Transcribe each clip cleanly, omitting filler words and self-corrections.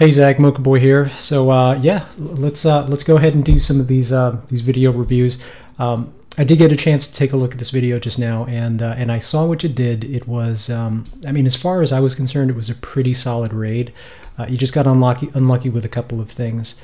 Hey Zach, Mocha Boy here. So yeah, let's go ahead and do some of these video reviews. I did get a chance to take a look at this video just now, and I saw what you did. It was, I mean, as far as I was concerned, it was a pretty solid raid. You just got unlucky with a couple of things.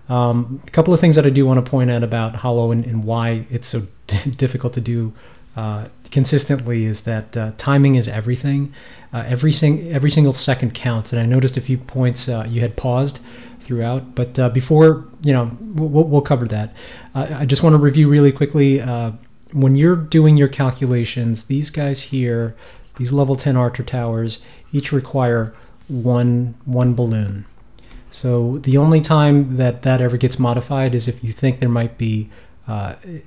A couple of things that I do want to point out about Holo and why it's so difficult to do consistently is that timing is everything. Every single second counts, and I noticed a few points you had paused throughout. But before, we'll cover that. I just want to review really quickly. When you're doing your calculations, these guys here, these level 10 archer towers, each require one balloon. So the only time that ever gets modified is if you think there might be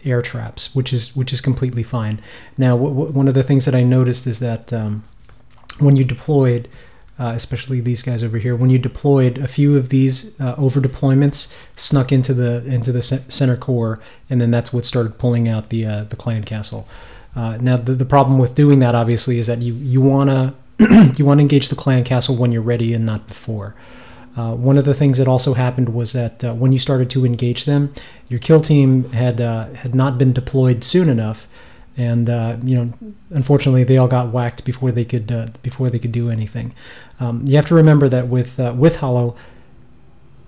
air traps, which is completely fine. Now, one of the things that I noticed is that when you deployed, especially these guys over here, when you deployed, a few of these over deployments snuck into the center core, and then that's what started pulling out the clan castle. Now the problem with doing that, obviously, is that you wanna you wanna engage the clan castle when you're ready and not before. One of the things that also happened was that when you started to engage them, your kill team had not been deployed soon enough, and unfortunately, they all got whacked before they could do anything. You have to remember that with Holo,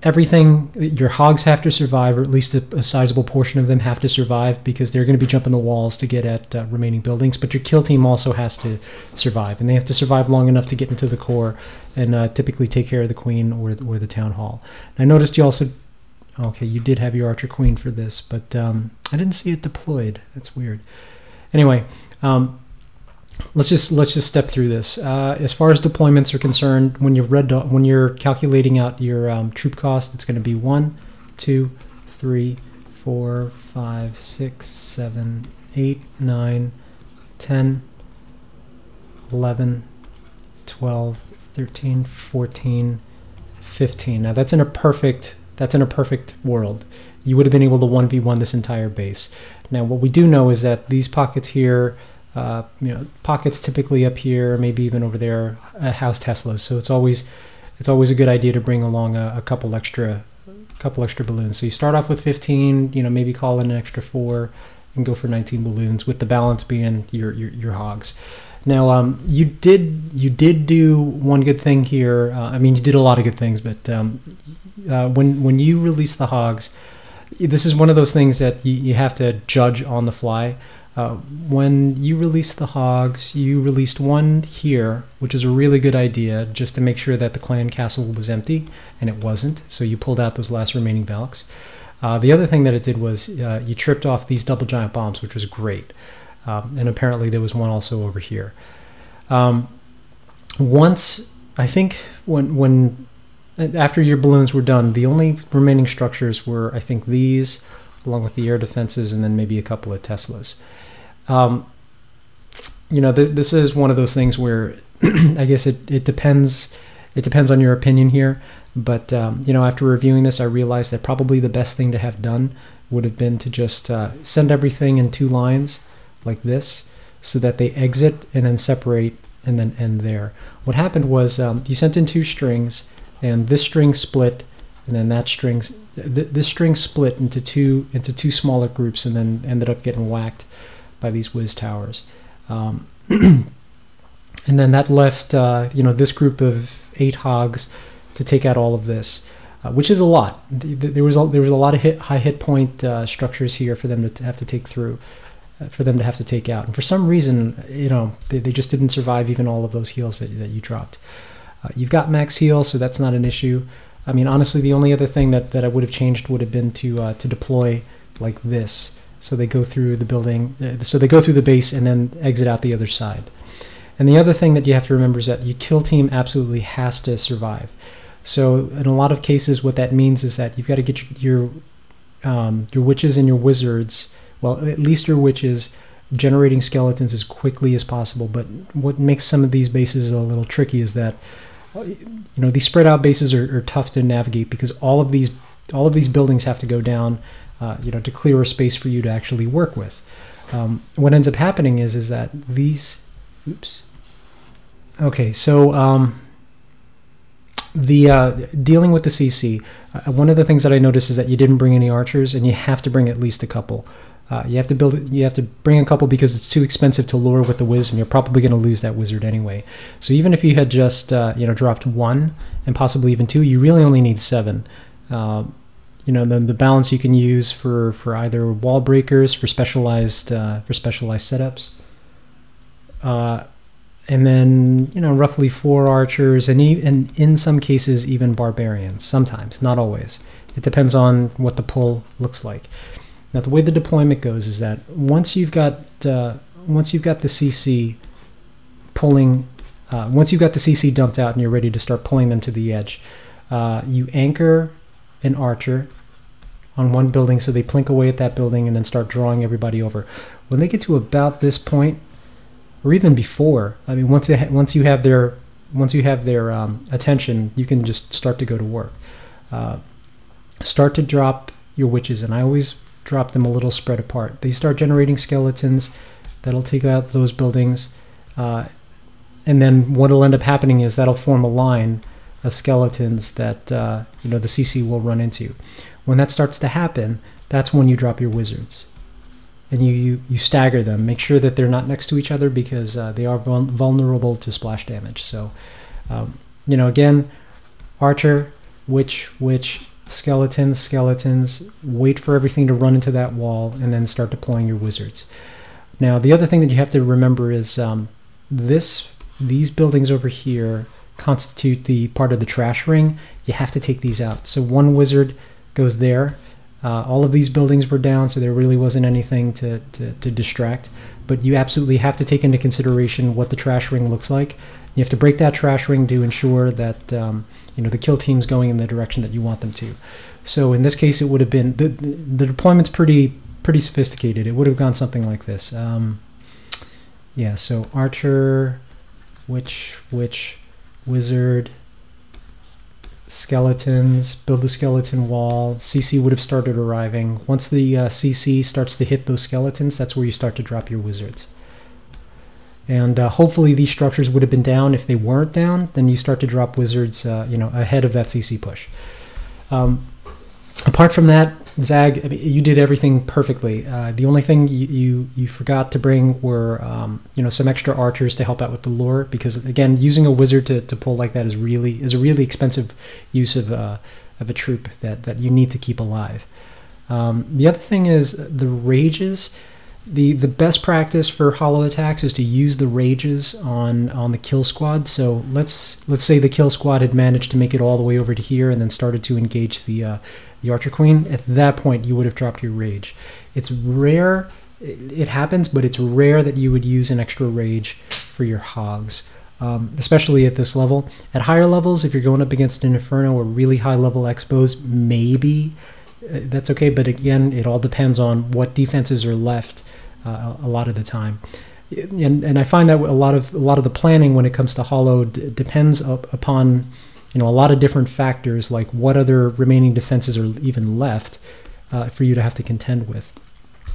everything, your hogs have to survive, or at least a sizable portion of them have to survive, because they're going to be jumping the walls to get at remaining buildings. But your kill team also has to survive, and they have to survive long enough to get into the core and typically take care of the queen or the town hall. And I noticed you also, okay, you did have your archer queen for this, but I didn't see it deployed. That's weird. Anyway, let's just step through this. As far as deployments are concerned, when you're calculating out your troop cost, it's going to be 1, 2, 3, 4, 5, 6, 7, 8, 9, 10, 11, 12, 13, 14, 15. Now that's in a perfect world. You would have been able to 1v1 this entire base. Now, what we do know is that these pockets here, pockets typically up here, maybe even over there, house Teslas. So it's always a good idea to bring along a couple extra balloons. So you start off with 15, maybe call in an extra 4, and go for 19 balloons, with the balance being your hogs. Now, you did do one good thing here. I mean, you did a lot of good things, but when you release the hogs, this is one of those things that you have to judge on the fly. When you released the hogs, you released one here, which is a really good idea, just to make sure that the clan castle was empty, and it wasn't, so you pulled out those last remaining Valks. The other thing that it did was you tripped off these double giant bombs, which was great. And apparently there was one also over here. Once, I think, after your balloons were done, the only remaining structures were, I think, these, along with the air defenses, and then maybe a couple of Teslas. This is one of those things where I guess it depends on your opinion here. But after reviewing this, I realized that probably the best thing to have done would have been to just send everything in 2 lines like this, so that they exit and then separate and then end there. What happened was you sent in 2 strings, and this string split, and then this string split into two smaller groups, and then ended up getting whacked by these whiz towers. And then that left this group of 8 hogs to take out all of this, which is a lot. There was a lot of high hit point structures here for them to have to take through, for them to have to take out. And for some reason, they just didn't survive even all of those heals that you dropped. You've got max heal, so that's not an issue. I mean, honestly, the only other thing that I would have changed would have been to deploy like this, so they go through the building, so they go through the base and then exit out the other side. And the other thing that you have to remember is that your kill team absolutely has to survive. So in a lot of cases, what that means is that you've got to get your witches and your wizards, well, at least your witches, generating skeletons as quickly as possible. But what makes some of these bases a little tricky is that these spread out bases are tough to navigate, because all of these buildings have to go down to clear a space for you to actually work with. What ends up happening is that these, oops, okay, so Dealing with the CC, one of the things that I noticed is that you didn't bring any archers, and you have to bring at least a couple. You have to bring a couple because it's too expensive to lure with the Wiz, and you're probably going to lose that wizard anyway. So even if you had just dropped 1 and possibly even 2, you really only need 7. Then the balance you can use for either wall breakers, for specialized setups, and then roughly 4 archers, and in some cases even barbarians. Sometimes, not always. It depends on what the pull looks like. Now, the way the deployment goes is that once you've got the CC pulling, once you've got the CC dumped out and you're ready to start pulling them to the edge, you anchor an archer on one building so they plink away at that building and then start drawing everybody over. When they get to about this point, or even before, I mean, once you have their attention, you can just start to go to work. Start to drop your witches, and I always drop them a little spread apart. They start generating skeletons that'll take out those buildings, and then what'll end up happening is that'll form a line of skeletons that the CC will run into. When that starts to happen, that's when you drop your wizards, and you stagger them. Make sure that they're not next to each other because they are vulnerable to splash damage. So again, archer, witch, skeletons, wait for everything to run into that wall, and then start deploying your wizards. Now, the other thing that you have to remember is these buildings over here constitute the part of the trash ring. You have to take these out. So 1 wizard goes there. All of these buildings were down, so there really wasn't anything to distract. But you absolutely have to take into consideration what the trash ring looks like. You have to break that trash ring to ensure that the kill team's going in the direction that you want them to. So in this case, it would have been the deployment's pretty sophisticated. It would have gone something like this. Yeah, so archer, witch, wizard, skeletons, build a skeleton wall. CC would have started arriving. Once the CC starts to hit those skeletons, that's where you start to drop your wizards. And hopefully these structures would have been down. If they weren't down, then you start to drop wizards ahead of that CC push. Apart from that, Zag, I mean, you did everything perfectly. The only thing you forgot to bring were some extra archers to help out with the lure, because again, using a wizard to pull like that is a really expensive use of a troop that you need to keep alive. The other thing is the rages. The best practice for holo attacks is to use the rages on the kill squad. So let's say the kill squad had managed to make it all the way over to here and then started to engage the Archer Queen. At that point, you would have dropped your rage. It's rare, it happens, but it's rare that you would use an extra rage for your hogs, especially at this level. At higher levels, if you're going up against an Inferno or really high level expos, maybe that's okay. But again, it all depends on what defenses are left a lot of the time. And I find that a lot of the planning when it comes to holo depends upon a lot of different factors, like what other remaining defenses are even left for you to have to contend with.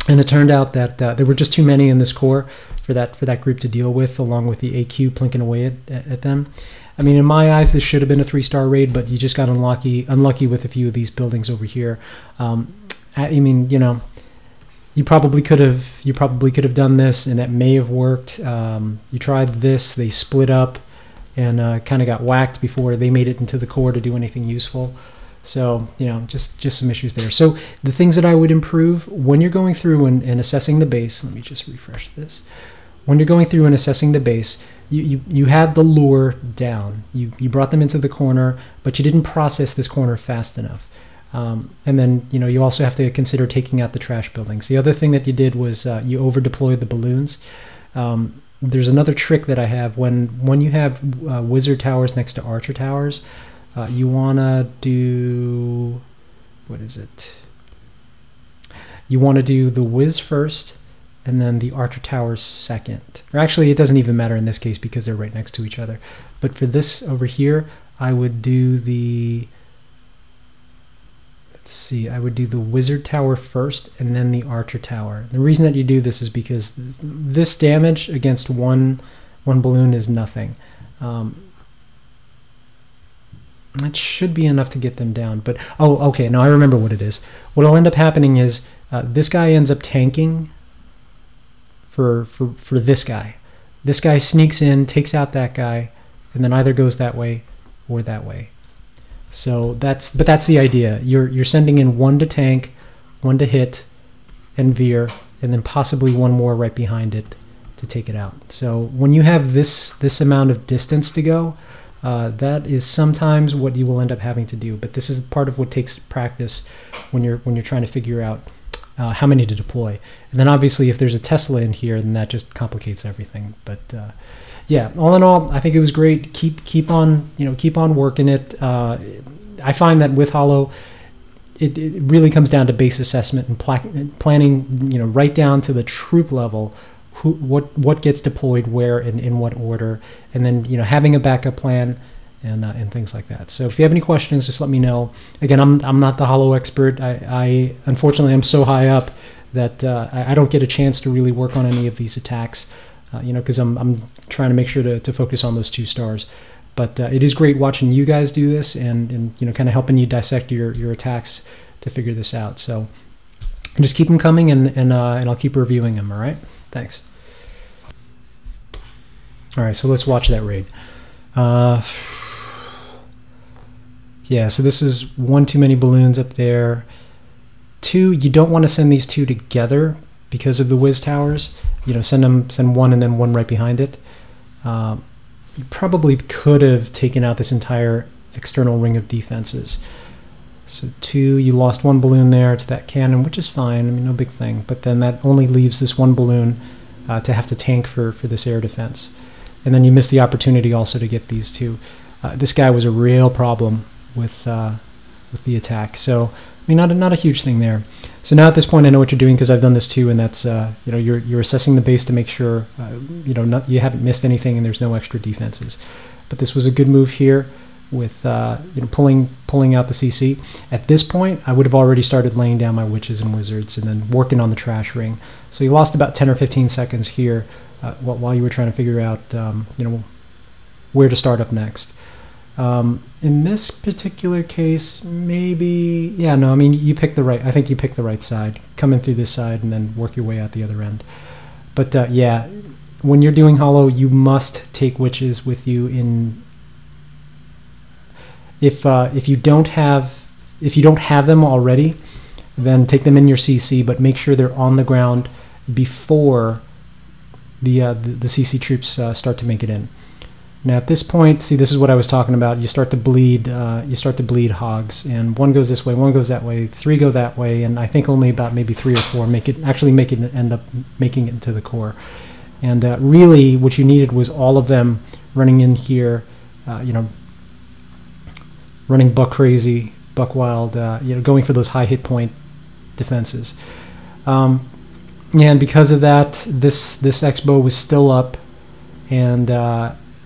And it turned out that there were just too many in this core for that group to deal with, along with the AQ plinking away at them. I mean, in my eyes, this should have been a 3-star raid, but you just got unlucky with a few of these buildings over here. I mean, you probably could have done this, and it may have worked. You tried this, they split up and kind of got whacked before they made it into the core to do anything useful. So just some issues there. So the things that I would improve when you're going through and assessing the base. Let me just refresh this. When you're going through and assessing the base, you had the lure down. You brought them into the corner, but you didn't process this corner fast enough. And then you also have to consider taking out the trash buildings. The other thing that you did was you over deployed the balloons. There's another trick that I have when you have wizard towers next to archer towers. You wanna do, what is it? You wanna do the whiz first, and then the archer towers second. Or actually, it doesn't even matter in this case because they're right next to each other. But for this over here, I would do the, I would do the wizard tower first and then the archer tower. The reason that you do this is because this damage against one balloon is nothing. That should be enough to get them down. But, oh, okay, now I remember what it is. What will end up happening is this guy ends up tanking for this guy. This guy sneaks in, takes out that guy, and then either goes that way or that way. So that's the idea. You're sending in one to tank, one to hit and veer, and then possibly one more right behind it to take it out. So when you have this amount of distance to go, that is sometimes what you will end up having to do. But this is part of what takes practice when you're trying to figure out how many to deploy. And then obviously if there's a Tesla in here, then that just complicates everything. But yeah, all in all, I think it was great. Keep on working it. I find that with Holo, it really comes down to base assessment and planning, right down to the troop level, what gets deployed where and in what order, and then having a backup plan and things like that. So if you have any questions, just let me know. Again, I'm not the Holo expert. I unfortunately I'm so high up that I don't get a chance to really work on any of these attacks, because I'm trying to make sure to focus on those 2 stars. But it is great watching you guys do this and kind of helping you dissect your attacks to figure this out. So just keep them coming, and I'll keep reviewing them. All right, thanks. All right, so let's watch that raid. Yeah, so this is 1 too many balloons up there. 2, you don't want to send these 2 together because of the whiz towers. Send one and then one right behind it. You probably could have taken out this entire external ring of defenses. So 2, you lost 1 balloon there to that cannon, which is fine. I mean, no big thing. But then that only leaves this 1 balloon to have to tank for this air defense. And then you miss the opportunity also to get these 2. This guy was a real problem with the attack. So I mean, not a huge thing there. So now at this point, I know what you're doing because I've done this too, and that's you're assessing the base to make sure you haven't missed anything and there's no extra defenses. But this was a good move here with pulling out the CC. At this point, I would have already started laying down my witches and wizards and then working on the trash ring. So you lost about 10 or 15 seconds here while you were trying to figure out where to start up next. In this particular case, maybe, yeah, no, I mean, I think you picked the right side. Come in through this side and then work your way out the other end. But yeah, when you're doing Holo, you must take witches with you in. If you don't have them already, then take them in your CC, but make sure they're on the ground before the CC troops start to make it in. Now at this point, see, this is what I was talking about. You start to bleed. Hogs, and 1 goes this way, 1 goes that way, 3 go that way, and I think only about maybe 3 or 4 end up making it into the core. And really, what you needed was all of them running in here, running buck crazy, buck wild, going for those high hit point defenses. And because of that, this Expo was still up, and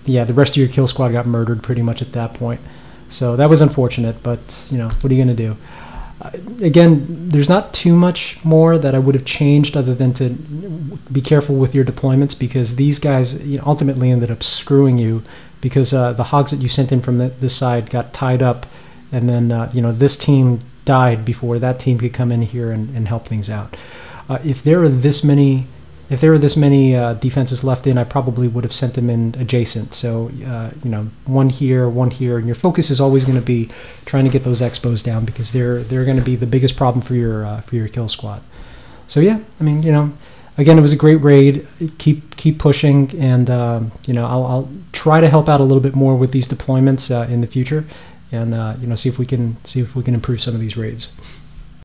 yeah, the rest of your kill squad got murdered pretty much at that point. So that was unfortunate, but what are you going to do? Again, there's not too much more that I would have changed other than to be careful with your deployments, because these guys ultimately ended up screwing you, because the hogs that you sent in from this side got tied up, and then this team died before that team could come in here and help things out. If there are this many defenses left in, I probably would have sent them in adjacent. So one here, and your focus is always going to be trying to get those Expos down, because they're going to be the biggest problem for your kill squad. So yeah, I mean, again, it was a great raid. Keep pushing, and I'll try to help out a little bit more with these deployments in the future, and see if we can improve some of these raids.